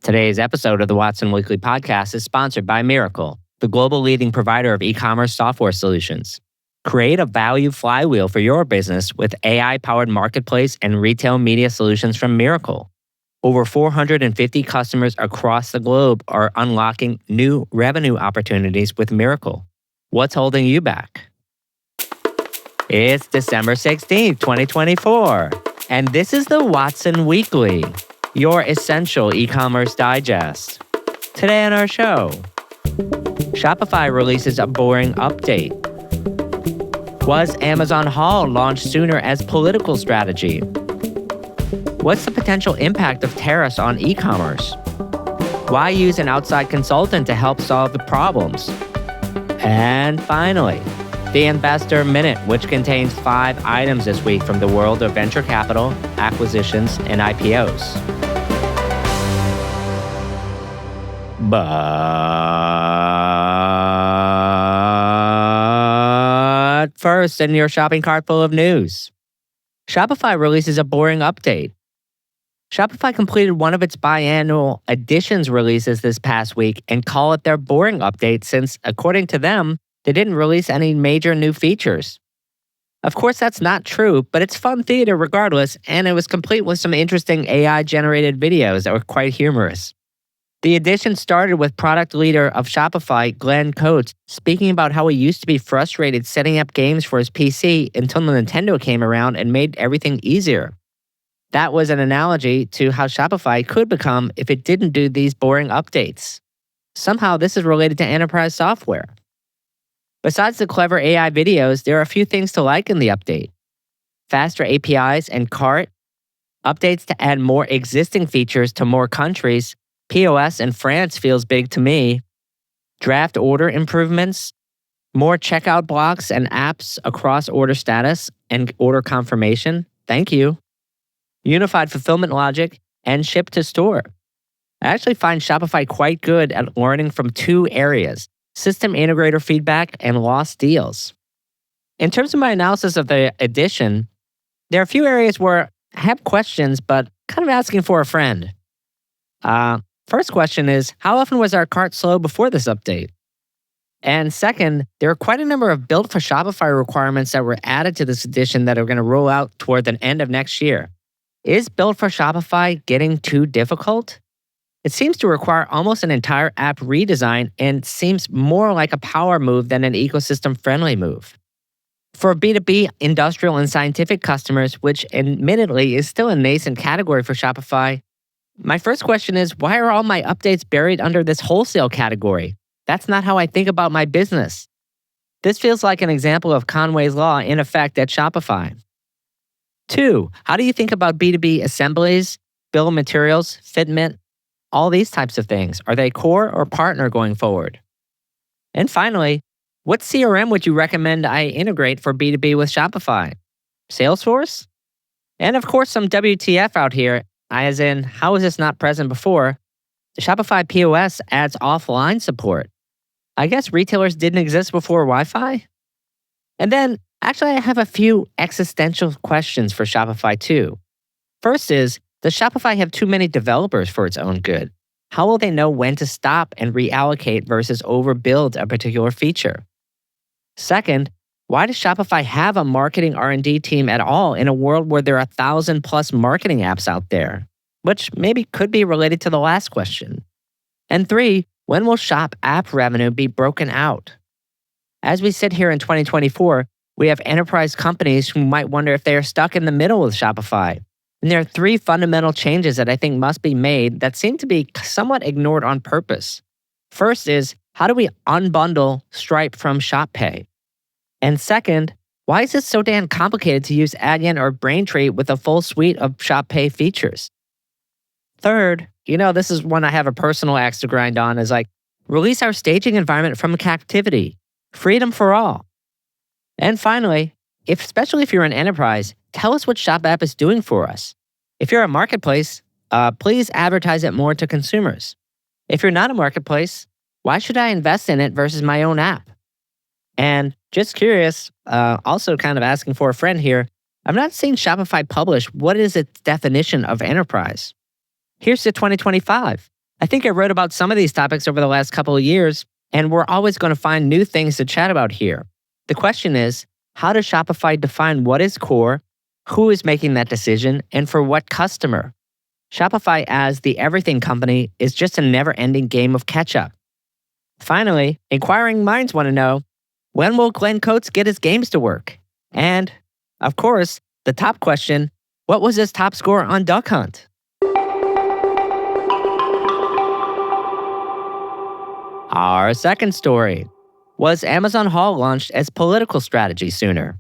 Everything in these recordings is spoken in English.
Today's episode of the Watson Weekly Podcast is sponsored by Miracle, the global leading provider of e-commerce software solutions. Create a value flywheel for your business with AI-powered marketplace and retail media solutions from Miracle. Over 450 customers across the globe are unlocking new revenue opportunities with Miracle. What's holding you back? It's December 16th, 2024, and this is the Watson Weekly, your essential e-commerce digest. Today on our show, Shopify releases a boring update. Was Amazon Haul launched sooner as political strategy? What's the potential impact of tariffs on e-commerce? Why use an outside consultant to help solve the problems? And finally, the Investor Minute, which contains 5 items this week from the world of venture capital, acquisitions, and IPOs. But first, in your shopping cart full of news, Shopify releases a boring update. Shopify completed one of its biannual editions releases this past week and call it their boring update since, according to them, they didn't release any major new features. Of course, that's not true, but it's fun theater regardless, and it was complete with some interesting AI-generated videos that were quite humorous. The edition started with product leader of Shopify, Glenn Coates, speaking about how he used to be frustrated setting up games for his PC until Nintendo came around and made everything easier. That was an analogy to how Shopify could become if it didn't do these boring updates. Somehow, this is related to enterprise software. Besides the clever AI videos, there are a few things to like in the update. Faster APIs and cart, updates to add more existing features to more countries. POS in France feels big to me. Draft order improvements, more checkout blocks and apps across order status and order confirmation. Thank you. Unified fulfillment logic and ship to store. I actually find Shopify quite good at learning from 2 areas: system integrator feedback and lost deals. In terms of my analysis of the edition, there are a few areas where I have questions, but kind of asking for a friend. First question is, how often was our cart slow before this update? And second, there are quite a number of built for Shopify requirements that were added to this edition that are going to roll out toward the end of next year. Is built for Shopify getting too difficult? It seems to require almost an entire app redesign and seems more like a power move than an ecosystem-friendly move. For B2B industrial and scientific customers, which admittedly is still a nascent category for Shopify, my first question is, why are all my updates buried under this wholesale category? That's not how I think about my business. This feels like an example of Conway's Law in effect at Shopify. 2, how do you think about B2B assemblies, bill of materials, fitment, all these types of things? Are they core or partner going forward? And finally, what CRM would you recommend I integrate for B2B with Shopify? Salesforce? And of course, some WTF out here, as in, how is this not present before? The Shopify POS adds offline support. I guess retailers didn't exist before Wi-Fi? And then, actually, I have a few existential questions for Shopify too. First is, does Shopify have too many developers for its own good? How will they know when to stop and reallocate versus overbuild a particular feature? Second, why does Shopify have a marketing R&D team at all in a world where there are 1,000+ marketing apps out there? Which maybe could be related to the last question. And 3, when will Shop app revenue be broken out? As we sit here in 2024, we have enterprise companies who might wonder if they are stuck in the middle with Shopify. And there are 3 fundamental changes that I think must be made that seem to be somewhat ignored on purpose. First is, how do we unbundle Stripe from Shop Pay? And second, why is it so damn complicated to use Adyen or Braintree with a full suite of Shop Pay features? Third, this is one I have a personal axe to grind on, is like, release our staging environment from captivity. Freedom for all. And finally, especially if you're an enterprise, tell us what Shop App is doing for us. If you're a marketplace, please advertise it more to consumers. If you're not a marketplace, why should I invest in it versus my own app? And just curious, also kind of asking for a friend here, I've not seen Shopify publish what is its definition of enterprise. Here's to 2025. I think I wrote about some of these topics over the last couple of years, and we're always going to find new things to chat about here. The question is, how does Shopify define what is core, who is making that decision, and for what customer? Shopify, as the everything company, is just a never-ending game of catch-up. Finally, inquiring minds want to know, when will Glenn Coates get his games to work? And, of course, the top question, what was his top score on Duck Hunt? Our second story. Was Amazon Haul launched as political strategy sooner?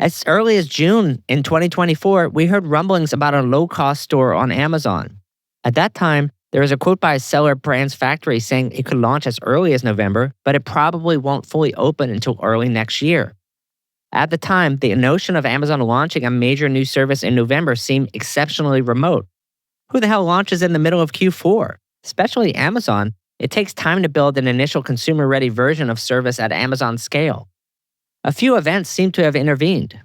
As early as June in 2024, we heard rumblings about a low-cost store on Amazon. At that time, there was a quote by a seller at Brands Factory saying it could launch as early as November, but it probably won't fully open until early next year. At the time, the notion of Amazon launching a major new service in November seemed exceptionally remote. Who the hell launches in the middle of Q4? Especially Amazon. It takes time to build an initial consumer-ready version of service at Amazon scale. A few events seem to have intervened.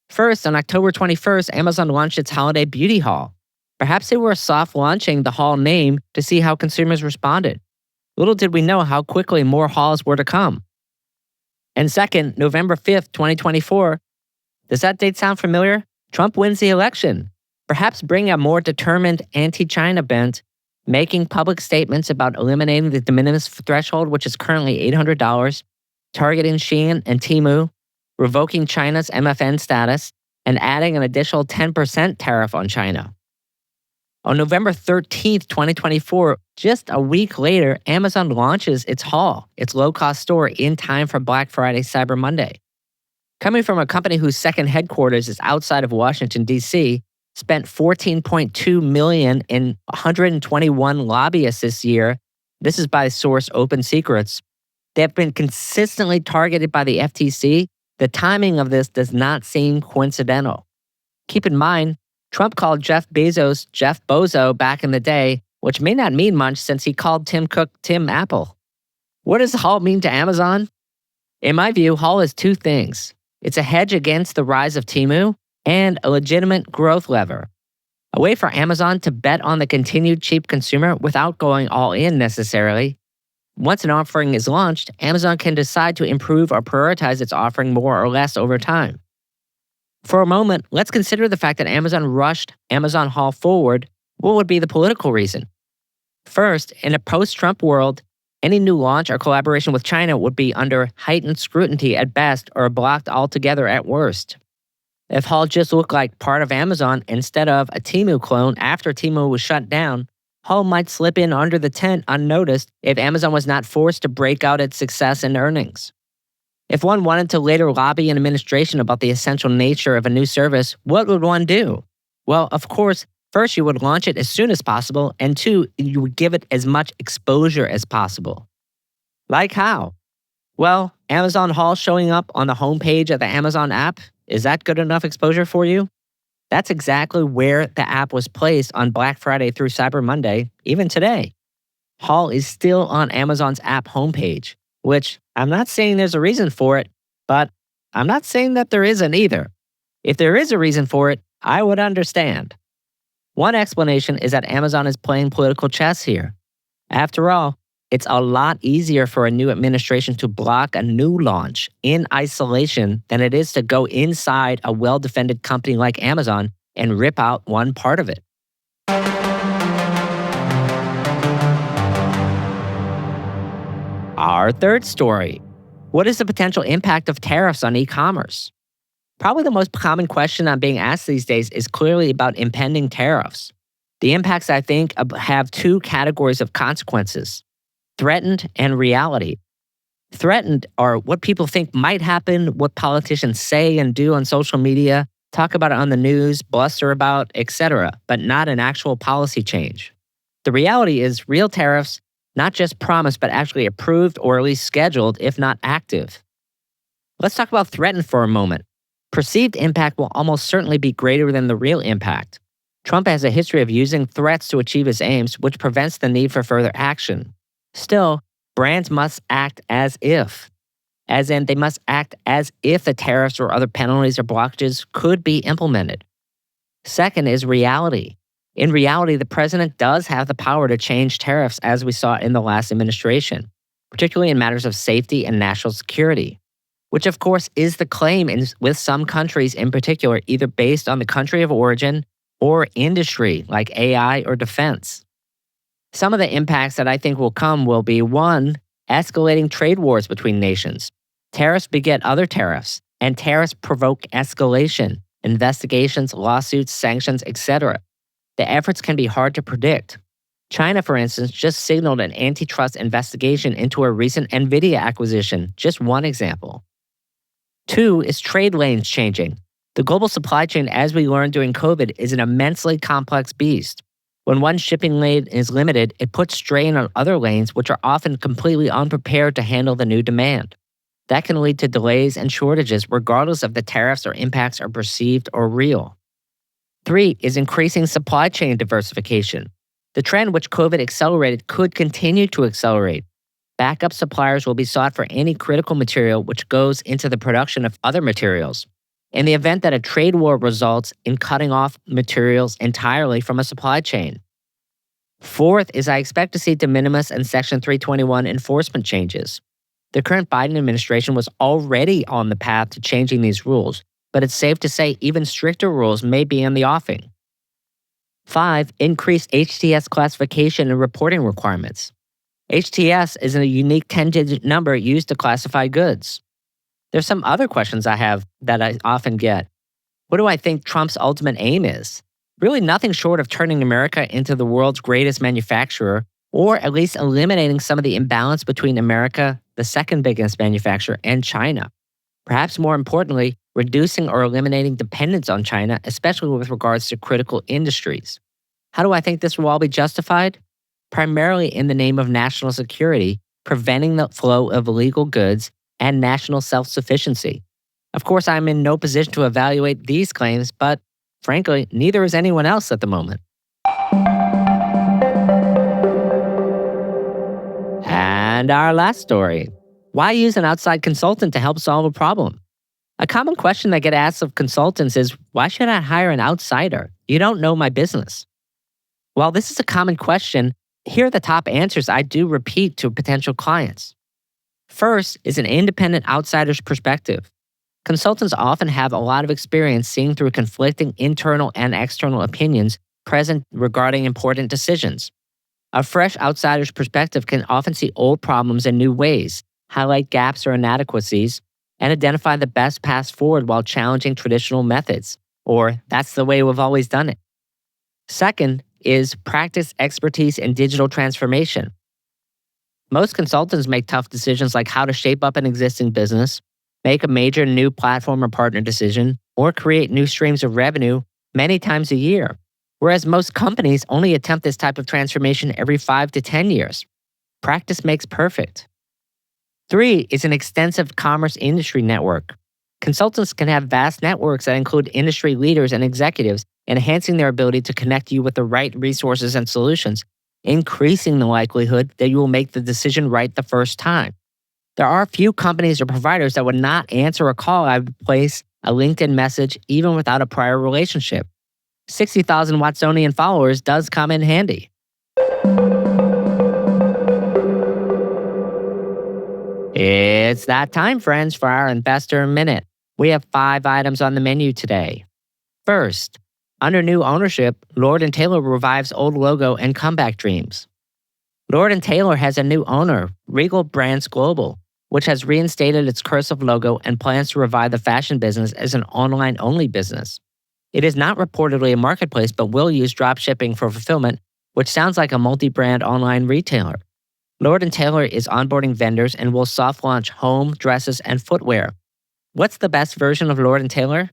First, on October 21st, Amazon launched its holiday beauty haul. Perhaps they were soft launching the haul name to see how consumers responded. Little did we know how quickly more hauls were to come. And second, November 5th, 2024. Does that date sound familiar? Trump wins the election. Perhaps bring a more determined anti-China bent, making public statements about eliminating the de minimis threshold, which is currently $800, targeting Shein and Temu, revoking China's MFN status, and adding an additional 10% tariff on China. On November 13th, 2024, just a week later, Amazon launches its haul, its low-cost store, in time for Black Friday, Cyber Monday. Coming from a company whose second headquarters is outside of Washington, D.C., spent $14.2 million in 121 lobbyists this year. This is by source Open Secrets. They have been consistently targeted by the FTC. The timing of this does not seem coincidental. Keep in mind, Trump called Jeff Bezos Jeff Bozo back in the day, which may not mean much since he called Tim Cook Tim Apple. What does Haul mean to Amazon? In my view, Haul is two things. It's a hedge against the rise of Temu and a legitimate growth lever. A way for Amazon to bet on the continued cheap consumer without going all in necessarily. Once an offering is launched, Amazon can decide to improve or prioritize its offering more or less over time. For a moment, let's consider the fact that Amazon rushed Amazon Haul forward. What would be the political reason? First, in a post-Trump world, any new launch or collaboration with China would be under heightened scrutiny at best or blocked altogether at worst. If Haul just looked like part of Amazon instead of a Temu clone after Temu was shut down, Haul might slip in under the tent unnoticed if Amazon was not forced to break out its success and earnings. If one wanted to later lobby an administration about the essential nature of a new service, what would one do? Well, of course, first you would launch it as soon as possible, and two, you would give it as much exposure as possible. Like how? Well, Amazon Haul showing up on the homepage of the Amazon app, is that good enough exposure for you? That's exactly where the app was placed on Black Friday through Cyber Monday, even today. Haul is still on Amazon's app homepage, which I'm not saying there's a reason for it, but I'm not saying that there isn't either. If there is a reason for it, I would understand. One explanation is that Amazon is playing political chess here. After all, it's a lot easier for a new administration to block a new launch in isolation than it is to go inside a well-defended company like Amazon and rip out one part of it. Our third story. What is the potential impact of tariffs on e-commerce? Probably the most common question I'm being asked these days is clearly about impending tariffs. The impacts, I think, have two categories of consequences: threatened and reality. Threatened are what people think might happen, what politicians say and do on social media, talk about it on the news, bluster about, etc., but not an actual policy change. The reality is real tariffs, not just promised, but actually approved or at least scheduled, if not active. Let's talk about threatened for a moment. Perceived impact will almost certainly be greater than the real impact. Trump has a history of using threats to achieve his aims, which prevents the need for further action. Still, brands must act as if. As in, they must act as if the tariffs or other penalties or blockages could be implemented. Second is reality. In reality, the president does have the power to change tariffs as we saw in the last administration, particularly in matters of safety and national security, which of course is the claim with some countries in particular, either based on the country of origin or industry like AI or defense. Some of the impacts that I think will come will be one, escalating trade wars between nations. Tariffs beget other tariffs, and tariffs provoke escalation, investigations, lawsuits, sanctions, etc. The efforts can be hard to predict. China, for instance, just signaled an antitrust investigation into a recent NVIDIA acquisition, just one example. Two is trade lanes changing. The global supply chain, as we learned during COVID, is an immensely complex beast. When one shipping lane is limited, it puts strain on other lanes, which are often completely unprepared to handle the new demand. That can lead to delays and shortages, regardless if the tariffs or impacts are perceived or real. Three is increasing supply chain diversification. The trend which COVID accelerated could continue to accelerate. Backup suppliers will be sought for any critical material which goes into the production of other materials. In the event that a trade war results in cutting off materials entirely from a supply chain. Fourth is I expect to see de minimis and Section 321 enforcement changes. The current Biden administration was already on the path to changing these rules, but it's safe to say even stricter rules may be in the offing. 5. Increased HTS classification and reporting requirements. HTS is a unique 10-digit number used to classify goods. There's some other questions I have that I often get. What do I think Trump's ultimate aim is? Really nothing short of turning America into the world's greatest manufacturer, or at least eliminating some of the imbalance between America, the second biggest manufacturer, and China. Perhaps more importantly, reducing or eliminating dependence on China, especially with regards to critical industries. How do I think this will all be justified? Primarily in the name of national security, preventing the flow of illegal goods, and national self-sufficiency. Of course, I'm in no position to evaluate these claims, but frankly, neither is anyone else at the moment. And our last story. Why use an outside consultant to help solve a problem? A common question that gets asked of consultants is, why should I hire an outsider? You don't know my business. While this is a common question, here are the top answers I do repeat to potential clients. First is an independent outsider's perspective. Consultants often have a lot of experience seeing through conflicting internal and external opinions present regarding important decisions. A fresh outsider's perspective can often see old problems in new ways, highlight gaps or inadequacies, and identify the best path forward while challenging traditional methods, or that's the way we've always done it. Second is practice expertise in digital transformation. Most consultants make tough decisions like how to shape up an existing business, make a major new platform or partner decision, or create new streams of revenue many times a year, whereas most companies only attempt this type of transformation every 5 to 10 years. Practice makes perfect. 3 is an extensive commerce industry network. Consultants can have vast networks that include industry leaders and executives, enhancing their ability to connect you with the right resources and solutions, increasing the likelihood that you will make the decision right the first time. There are few companies or providers that would not answer a call I would place a LinkedIn message even without a prior relationship. 60,000 Watsonian followers does come in handy. It's that time, friends, for our Investor Minute. We have 5 items on the menu today. First, under new ownership, Lord & Taylor revives old logo and comeback dreams. Lord & Taylor has a new owner, Regal Brands Global, which has reinstated its cursive logo and plans to revive the fashion business as an online-only business. It is not reportedly a marketplace, but will use dropshipping for fulfillment, which sounds like a multi-brand online retailer. Lord & Taylor is onboarding vendors and will soft launch home, dresses, and footwear. What's the best version of Lord & Taylor?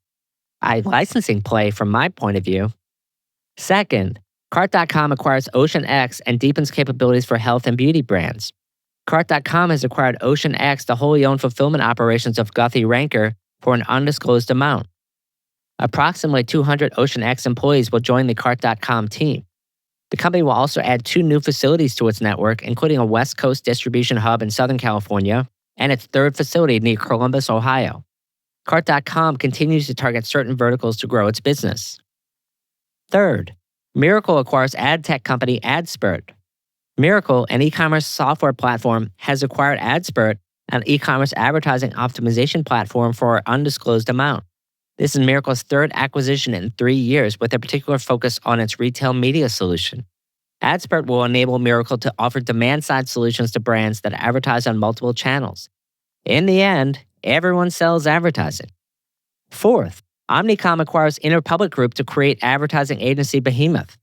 A licensing play from my point of view. Second, Cart.com acquires OceanX and deepens capabilities for health and beauty brands. Cart.com has acquired OceanX, the wholly owned fulfillment operations of Guthy-Ranker, for an undisclosed amount. Approximately 200 OceanX employees will join the Cart.com team. The company will also add 2 new facilities to its network, including a West Coast distribution hub in Southern California and its 3rd facility near Columbus, Ohio. Cart.com continues to target certain verticals to grow its business. Third, Miracle acquires ad tech company AdSpurt. Miracle, an e-commerce software platform, has acquired AdSpurt, an e-commerce advertising optimization platform, for an undisclosed amount. This is Miracle's third acquisition in 3 years, with a particular focus on its retail media solution. AdSpurt will enable Miracle to offer demand-side solutions to brands that advertise on multiple channels. In the end, everyone sells advertising. Fourth, Omnicom acquires Interpublic Group to create advertising agency behemoth.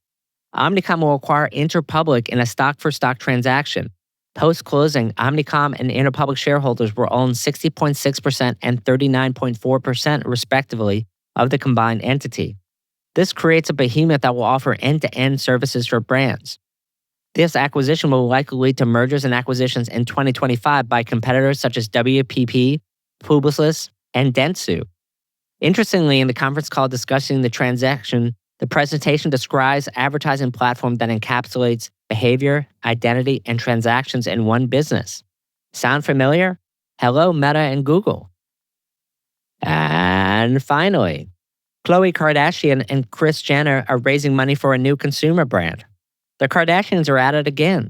Omnicom will acquire Interpublic in a stock-for-stock transaction. Post-closing, Omnicom and Interpublic shareholders will own 60.6% and 39.4%, respectively, of the combined entity. This creates a behemoth that will offer end-to-end services for brands. This acquisition will likely lead to mergers and acquisitions in 2025 by competitors such as WPP, Publicis, and Dentsu. Interestingly, in the conference call discussing the transaction, the presentation describes an advertising platform that encapsulates behavior, identity, and transactions in one business. Sound familiar? Hello, Meta and Google. And finally, Khloe Kardashian and Kris Jenner are raising money for a new consumer brand. The Kardashians are at it again.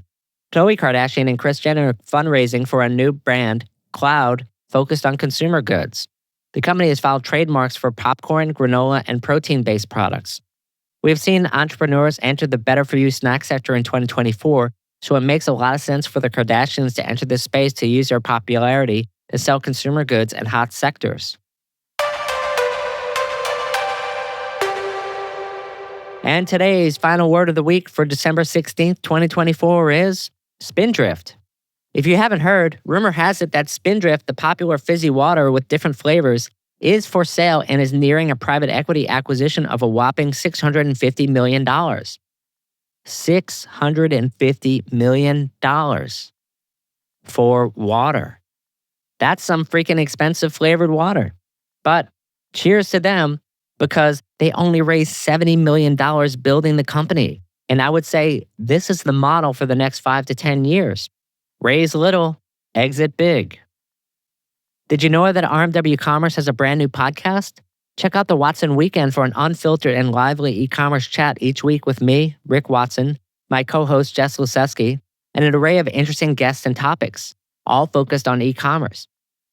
Khloe Kardashian and Kris Jenner are fundraising for a new brand, Cloud, focused on consumer goods. The company has filed trademarks for popcorn, granola, and protein-based products. We've seen entrepreneurs enter the better-for-you snack sector in 2024, so it makes a lot of sense for the Kardashians to enter this space to use their popularity to sell consumer goods in hot sectors. And today's final word of the week for December 16th, 2024 is Spindrift. If you haven't heard, rumor has it that Spindrift, the popular fizzy water with different flavors, is for sale and is nearing a private equity acquisition of a whopping $650 million. $650 million for water. That's some freaking expensive flavored water. But cheers to them, because they only raised $70 million building the company. And I would say this is the model for the next 5 to 10 years. Raise little, exit big. Did you know that RMW Commerce has a brand new podcast? Check out the Watson Weekend for an unfiltered and lively e-commerce chat each week with me, Rick Watson, my co-host Jess Luseski, and an array of interesting guests and topics, all focused on e-commerce.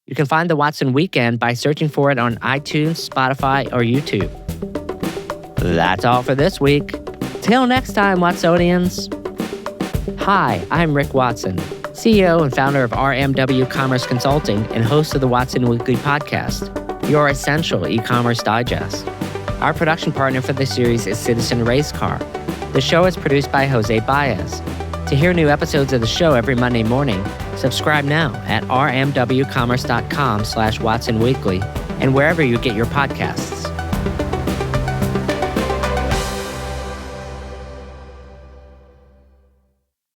You can find the Watson Weekend by searching for it on iTunes, Spotify, or YouTube. That's all for this week. Till next time, Watsonians. Hi, I'm Rick Watson, CEO and founder of RMW Commerce Consulting and host of the Watson Weekly Podcast, your essential e-commerce digest. Our production partner for this series is Citizen Race Car. The show is produced by Jose Baez. To hear new episodes of the show every Monday morning, subscribe now at rmwcommerce.com/Watson Weekly and wherever you get your podcasts.